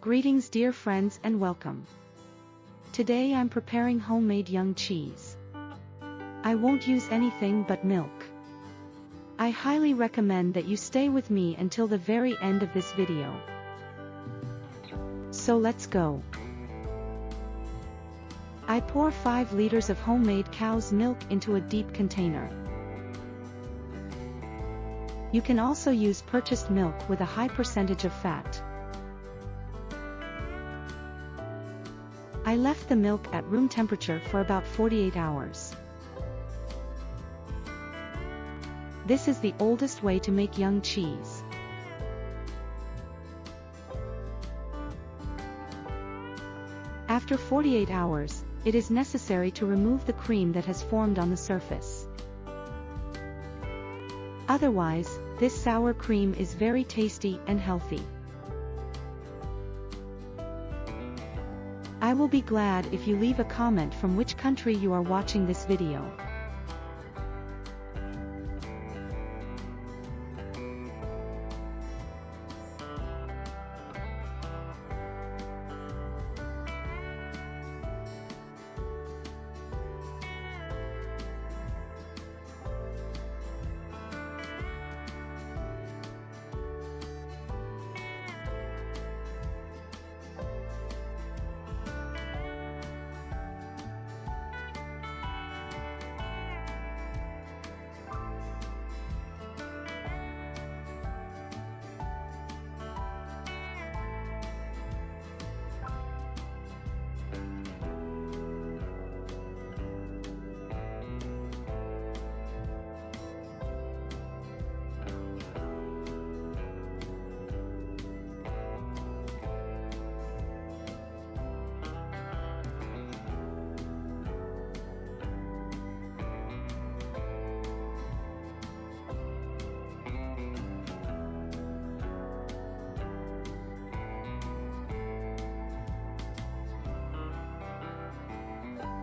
Greetings dear friends and welcome. Today I'm preparing homemade young cheese. I won't use anything but milk. I highly recommend that you stay with me until the very end of this video. So let's go. I pour 5 liters of homemade cow's milk into a deep container. You can also use purchased milk with a high percentage of fat. I left the milk at room temperature for about 48 hours. This is the oldest way to make young cheese. After 48 hours, it is necessary to remove the cream that has formed on the surface. Otherwise, this sour cream is very tasty and healthy. I will be glad if you leave a comment from which country you are watching this video.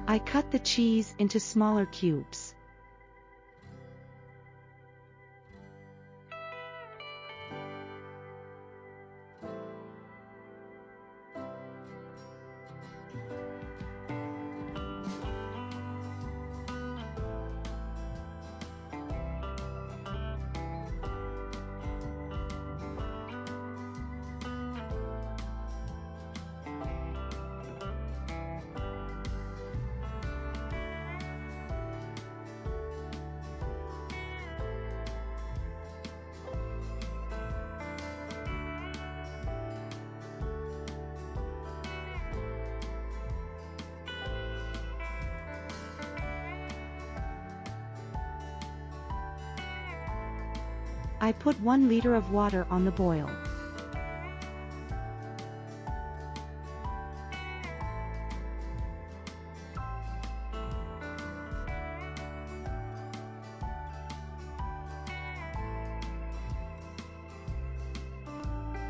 I cut the cheese into smaller cubes. I put 1 liter of water on the boil.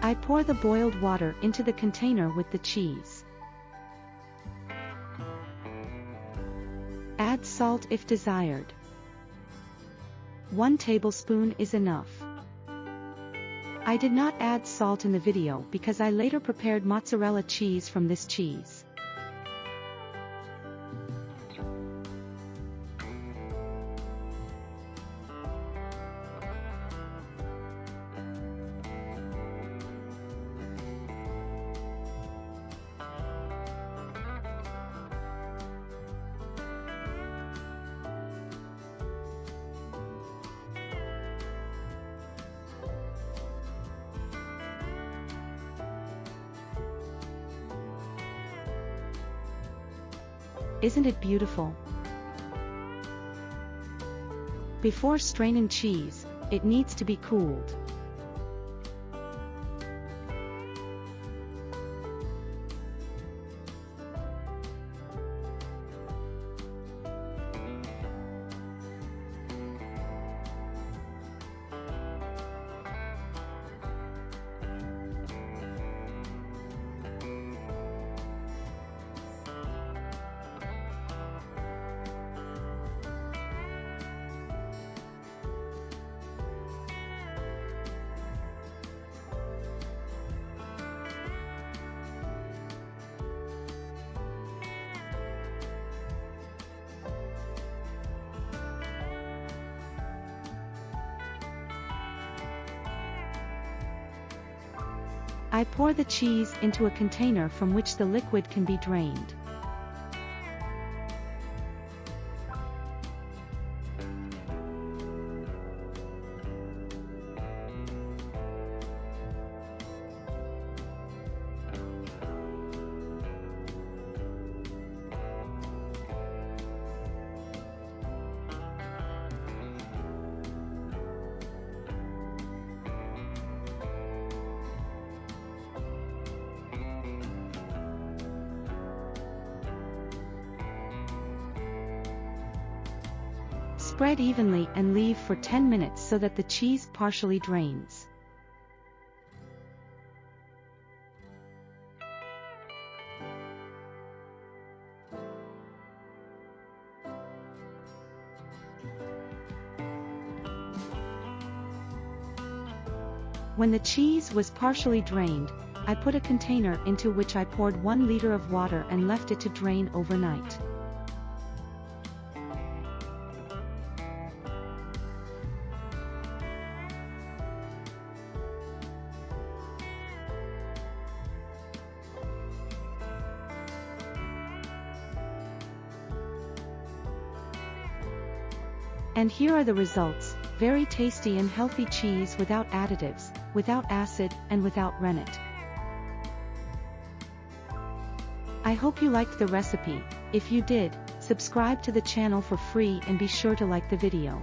I pour the boiled water into the container with the cheese. Add salt if desired. 1 tablespoon is enough. I did not add salt in the video because I later prepared mozzarella cheese from this cheese. Isn't it beautiful? Before straining cheese, it needs to be cooled. I pour the cheese into a container from which the liquid can be drained. Spread evenly and leave for 10 minutes so that the cheese partially drains. When the cheese was partially drained, I put a container into which I poured 1 liter of water and left it to drain overnight. And here are the results: very tasty and healthy cheese without additives, without acid, and without rennet. I hope you liked the recipe. If you did, subscribe to the channel for free and be sure to like the video.